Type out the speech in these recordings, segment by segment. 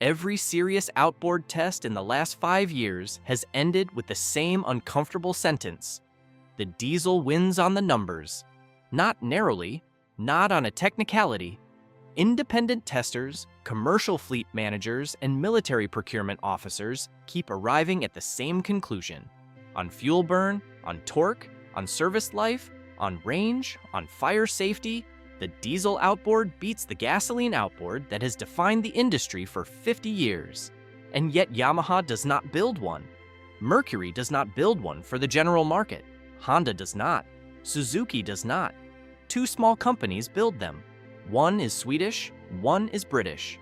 Every serious outboard test in the last 5 years has ended with the same uncomfortable sentence. The diesel wins on the numbers. Not narrowly, not on a technicality. Independent testers, commercial fleet managers, and military procurement officers keep arriving at the same conclusion. On fuel burn, on torque, on service life, on range, on fire safety, the diesel outboard beats the gasoline outboard that has defined the industry for 50 years. And yet Yamaha does not build one. Mercury does not build one for the general market. Honda does not. Suzuki does not. 2 small companies build them. One is Swedish, one is British.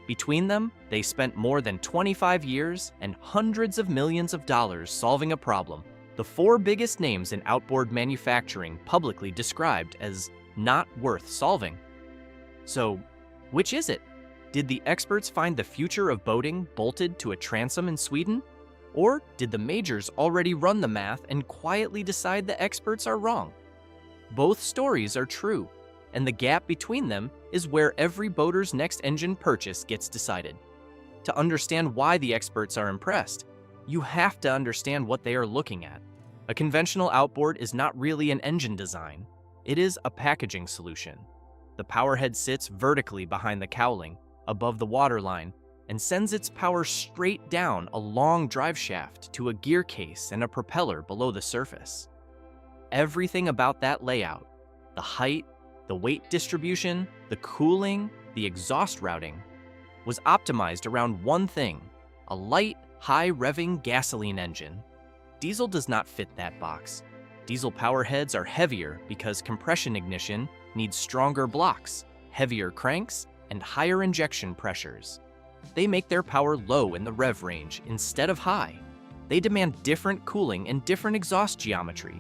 Between them, they spent more than 25 years and hundreds of millions of dollars solving a problem the 4 biggest names in outboard manufacturing publicly described as not worth solving. So, which is it? Did the experts find the future of boating bolted to a transom in Sweden? Or did the majors already run the math and quietly decide the experts are wrong? Both stories are true, and the gap between them is where every boater's next engine purchase gets decided. To understand why the experts are impressed, you have to understand what they are looking at. A conventional outboard is not really an engine design. It is a packaging solution. The powerhead sits vertically behind the cowling, above the waterline, and sends its power straight down a long drive shaft to a gear case and a propeller below the surface. Everything about that layout, the height, the weight distribution, the cooling, the exhaust routing, was optimized around one thing: a light, high-revving gasoline engine. Diesel does not fit that box. Diesel powerheads are heavier because compression ignition needs stronger blocks, heavier cranks, and higher injection pressures. They make their power low in the rev range instead of high. They demand different cooling and different exhaust geometry.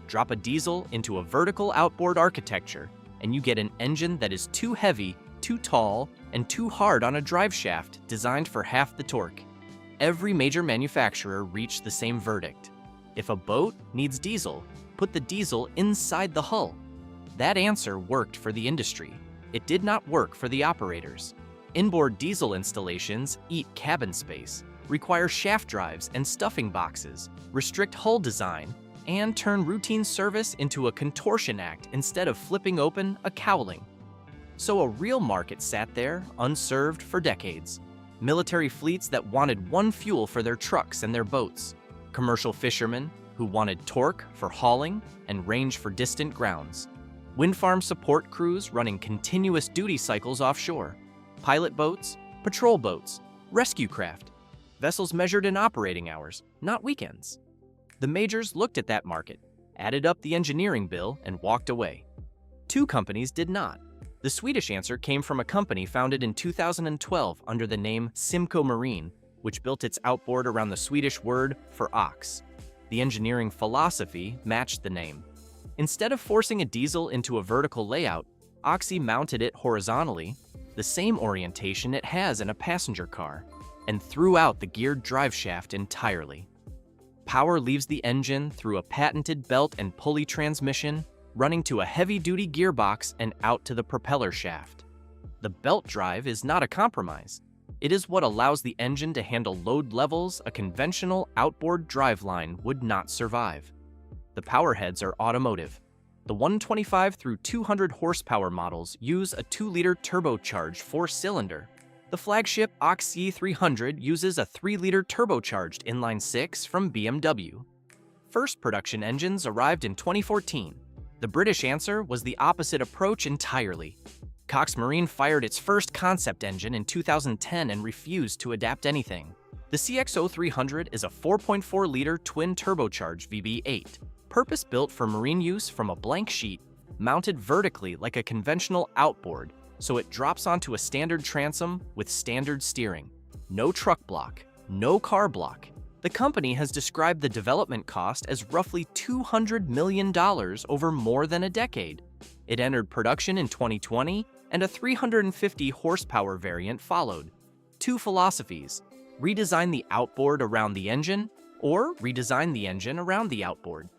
Drop a diesel into a vertical outboard architecture, and you get an engine that is too heavy, too tall, and too hard on a drive shaft designed for half the torque. Every major manufacturer reached the same verdict. If a boat needs diesel, put the diesel inside the hull. That answer worked for the industry. It did not work for the operators. Inboard diesel installations eat cabin space, require shaft drives and stuffing boxes, restrict hull design, and turn routine service into a contortion act instead of flipping open a cowling. So a real market sat there, unserved for decades. Military fleets that wanted one fuel for their trucks and their boats. Commercial fishermen who wanted torque for hauling and range for distant grounds. Wind farm support crews running continuous duty cycles offshore. Pilot boats, patrol boats, rescue craft. Vessels measured in operating hours, not weekends. The majors looked at that market, added up the engineering bill, and walked away. 2 companies did not. The Swedish answer came from a company founded in 2012 under the name Simco Marine, which built its outboard around the Swedish word for ox. The engineering philosophy matched the name. Instead of forcing a diesel into a vertical layout, Oxy mounted it horizontally, the same orientation it has in a passenger car, and threw out the geared drive shaft entirely. Power leaves the engine through a patented belt and pulley transmission, running to a heavy-duty gearbox and out to the propeller shaft. The belt drive is not a compromise. It is what allows the engine to handle load levels a conventional outboard driveline would not survive. The powerheads are automotive. The 125 through 200 horsepower models use a 2-liter turbocharged 4-cylinder. The flagship Oxy 300 uses a 3-liter turbocharged inline-6 from BMW. First production engines arrived in 2014. The British answer was the opposite approach entirely. Cox Marine fired its first concept engine in 2010 and refused to adapt anything. The CX-0300 is a 4.4-liter twin-turbocharged VB8, purpose-built for marine use from a blank sheet, mounted vertically like a conventional outboard, so it drops onto a standard transom with standard steering. No truck block, no car block. The company has described the development cost as roughly $200 million over more than a decade. It entered production in 2020, and a 350 horsepower variant followed. 2 philosophies: redesign the outboard around the engine, or redesign the engine around the outboard.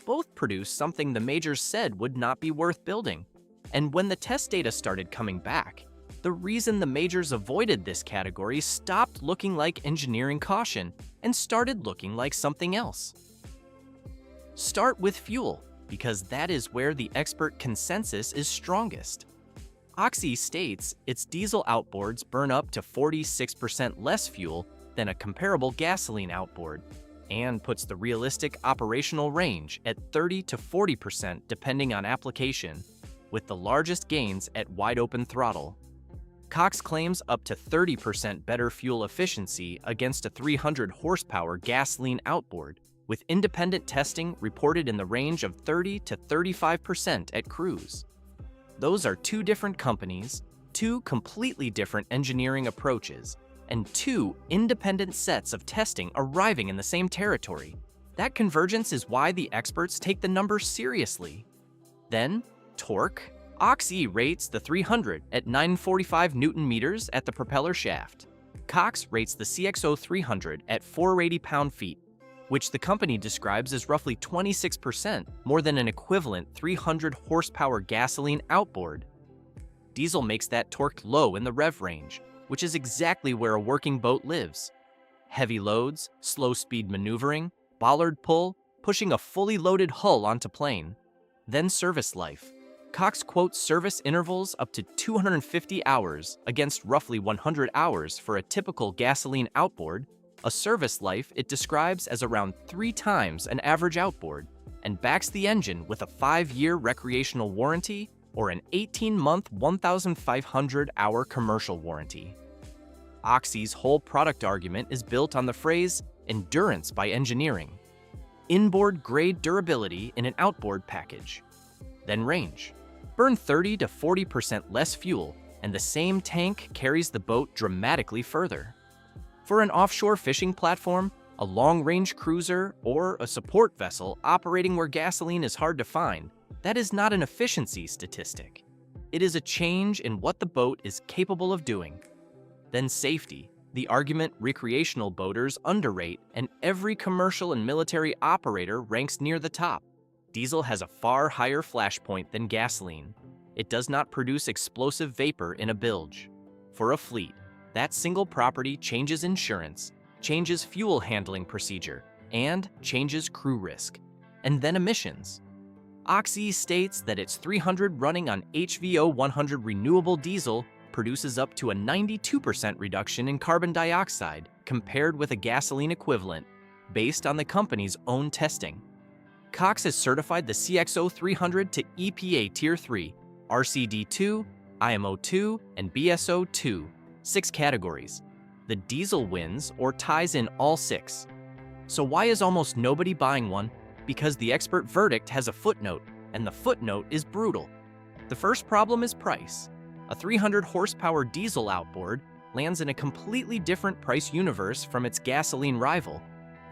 Both produced something the majors said would not be worth building. And when the test data started coming back, The reason the majors avoided this category stopped looking like engineering caution and started looking like something else. Start with fuel, because that is where the expert consensus is strongest. Oxy states its diesel outboards burn up to 46% less fuel than a comparable gasoline outboard, and puts the realistic operational range at 30 to 40% depending on application, with the largest gains at wide-open throttle. Cox claims up to 30% better fuel efficiency against a 300 horsepower gasoline outboard, with independent testing reported in the range of 30 to 35% at cruise. Those are two different companies, two completely different engineering approaches, and two independent sets of testing arriving in the same territory. That convergence is why the experts take the numbers seriously. Then, torque. Oxy rates the 300 at 945 Newton meters at the propeller shaft. Cox rates the CXO 300 at 480 pound-feet, which the company describes as roughly 26% more than an equivalent 300 horsepower gasoline outboard. Diesel makes that torque low in the rev range, which is exactly where a working boat lives. Heavy loads, slow speed maneuvering, bollard pull, pushing a fully loaded hull onto plane. Then service life. Cox quotes service intervals up to 250 hours against roughly 100 hours for a typical gasoline outboard, a service life it describes as around 3 times an average outboard, and backs the engine with a 5-year recreational warranty or an 18-month 1,500-hour commercial warranty. Oxy's whole product argument is built on the phrase endurance by engineering, inboard-grade durability in an outboard package. Then range. Burn 30 to 40% less fuel, and the same tank carries the boat dramatically further. For an offshore fishing platform, a long-range cruiser, or a support vessel operating where gasoline is hard to find, that is not an efficiency statistic. It is a change in what the boat is capable of doing. Then safety, the argument recreational boaters underrate, and every commercial and military operator ranks near the top. Diesel has a far higher flash point than gasoline. It does not produce explosive vapor in a bilge. For a fleet, that single property changes insurance, changes fuel handling procedure, and changes crew risk. And then emissions. Oxy states that its 300 running on HVO 100 renewable diesel produces up to a 92% reduction in carbon dioxide compared with a gasoline equivalent, based on the company's own testing. Cox has certified the CXO 300 to EPA Tier 3, RCD2, IMO2, and BSO2, 6 categories. The diesel wins or ties in all 6. So why is almost nobody buying one? Because the expert verdict has a footnote, and the footnote is brutal. The first problem is price. A 300 horsepower diesel outboard lands in a completely different price universe from its gasoline rival.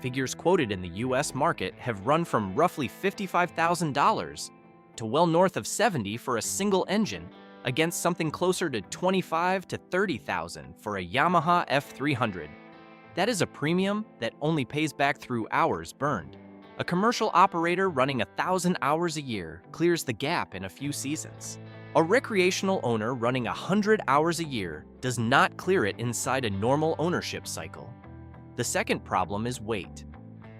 Figures quoted in the US market have run from roughly $55,000 to well north of $70,000 for a single engine, against something closer to $25,000 to $30,000 for a Yamaha F300. That is a premium that only pays back through hours burned. A commercial operator running 1,000 hours a year clears the gap in a few seasons. A recreational owner running 100 hours a year does not clear it inside a normal ownership cycle. The second problem is weight.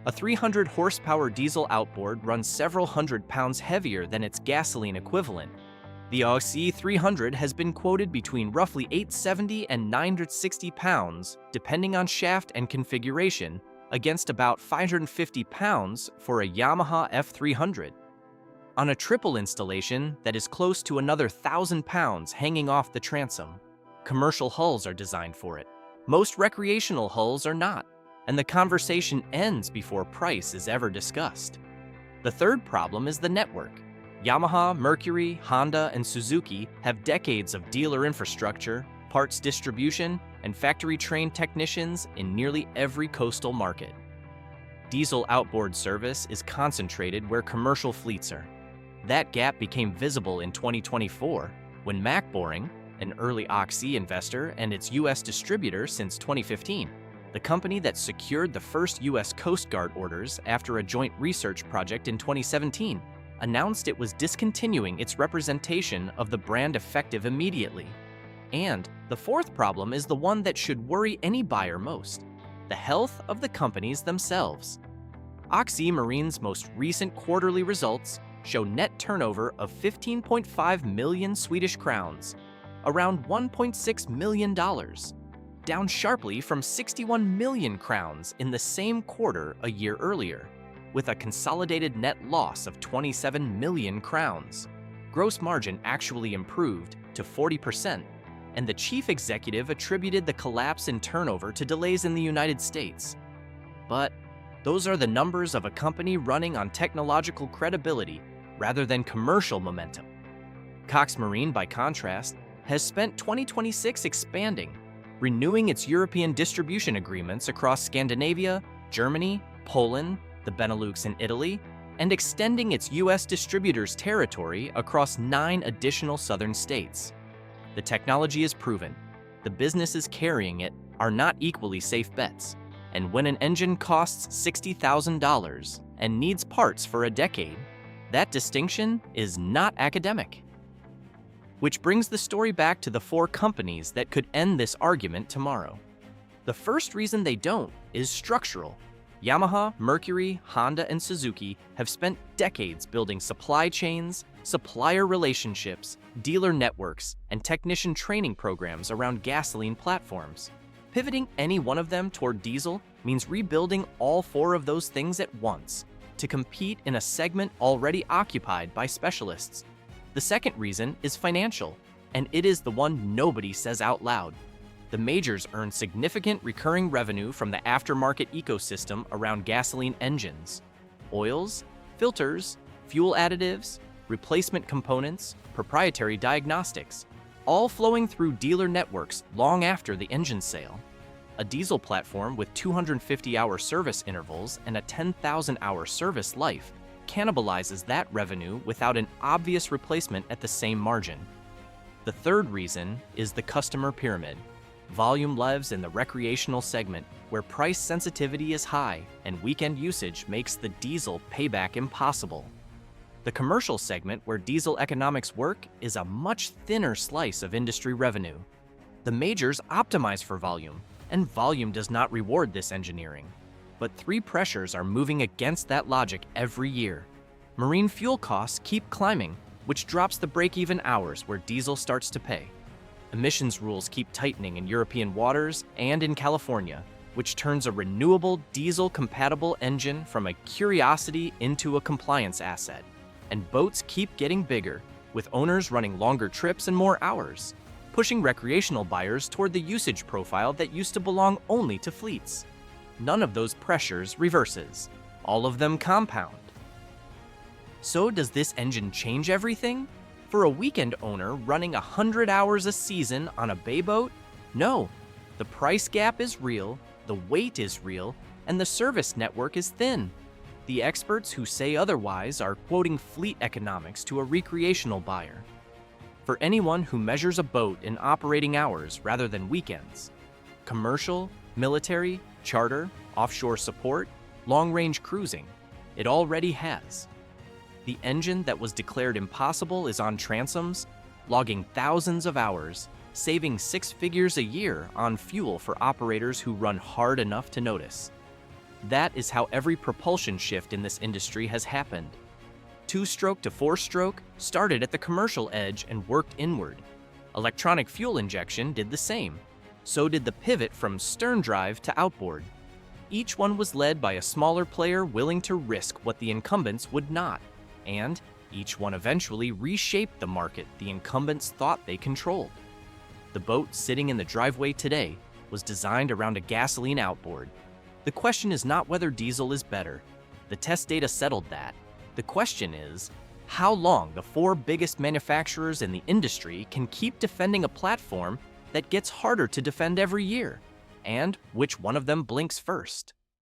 A 300 horsepower diesel outboard runs several hundred pounds heavier than its gasoline equivalent. The Oxy 300 has been quoted between roughly 870 and 960 pounds, depending on shaft and configuration, against about 550 pounds for a Yamaha F300. On a triple installation that is close to another 1,000 pounds hanging off the transom. Commercial hulls are designed for it. Most recreational hulls are not, and the conversation ends before price is ever discussed. The third problem is the network. Yamaha, Mercury, Honda, and Suzuki have decades of dealer infrastructure, parts distribution, and factory-trained technicians in nearly every coastal market. Diesel outboard service is concentrated where commercial fleets are. That gap became visible in 2024 when Mac Boring, an early Oxy investor and its U.S. distributor since 2015, the company that secured the first U.S. Coast Guard orders after a joint research project in 2017, announced it was discontinuing its representation of the brand effective immediately. And the fourth problem is the one that should worry any buyer most: the health of the companies themselves. Oxy Marine's most recent quarterly results show net turnover of 15.5 million Swedish crowns, around $1.6 million, down sharply from 61 million crowns in the same quarter a year earlier, with a consolidated net loss of 27 million crowns. Gross margin actually improved to 40%, and the chief executive attributed the collapse in turnover to delays in the United States. But those are the numbers of a company running on technological credibility rather than commercial momentum. Cox Marine, by contrast, has spent 2026 expanding, renewing its European distribution agreements across Scandinavia, Germany, Poland, the Benelux, and Italy, and extending its U.S. distributors' territory across 9 additional southern states. The technology is proven. The businesses carrying it are not equally safe bets. And when an engine costs $60,000 and needs parts for a decade, that distinction is not academic. Which brings the story back to the 4 companies that could end this argument tomorrow. The first reason they don't is structural. Yamaha, Mercury, Honda, and Suzuki have spent decades building supply chains, supplier relationships, dealer networks, and technician training programs around gasoline platforms. Pivoting any one of them toward diesel means rebuilding all 4 of those things at once to compete in a segment already occupied by specialists. The second reason is financial, and it is the one nobody says out loud. The majors earn significant recurring revenue from the aftermarket ecosystem around gasoline engines, oils, filters, fuel additives, replacement components, proprietary diagnostics, all flowing through dealer networks long after the engine sale. A diesel platform with 250-hour service intervals and a 10,000-hour service life cannibalizes that revenue without an obvious replacement at the same margin. The third reason is the customer pyramid. Volume lives in the recreational segment, where price sensitivity is high and weekend usage makes the diesel payback impossible. The commercial segment, where diesel economics work, is a much thinner slice of industry revenue. The majors optimize for volume, and volume does not reward this engineering. But 3 pressures are moving against that logic every year. Marine fuel costs keep climbing, which drops the break-even hours where diesel starts to pay. Emissions rules keep tightening in European waters and in California, which turns a renewable diesel-compatible engine from a curiosity into a compliance asset. And boats keep getting bigger, with owners running longer trips and more hours, pushing recreational buyers toward the usage profile that used to belong only to fleets. None of those pressures reverses. All of them compound. So does this engine change everything? For a weekend owner running 100 hours a season on a bay boat? No. The price gap is real, the weight is real, and the service network is thin. The experts who say otherwise are quoting fleet economics to a recreational buyer. For anyone who measures a boat in operating hours rather than weekends, commercial, military, charter, offshore support, long-range cruising, it already has. The engine that was declared impossible is on transoms, logging thousands of hours, saving 6 figures a year on fuel for operators who run hard enough to notice. That is how every propulsion shift in this industry has happened. 2-stroke to 4-stroke started at the commercial edge and worked inward. Electronic fuel injection did the same. So did the pivot from stern drive to outboard. Each one was led by a smaller player willing to risk what the incumbents would not. And each one eventually reshaped the market the incumbents thought they controlled. The boat sitting in the driveway today was designed around a gasoline outboard. The question is not whether diesel is better. The test data settled that. The question is, how long the 4 biggest manufacturers in the industry can keep defending a platform that gets harder to defend every year, and which one of them blinks first.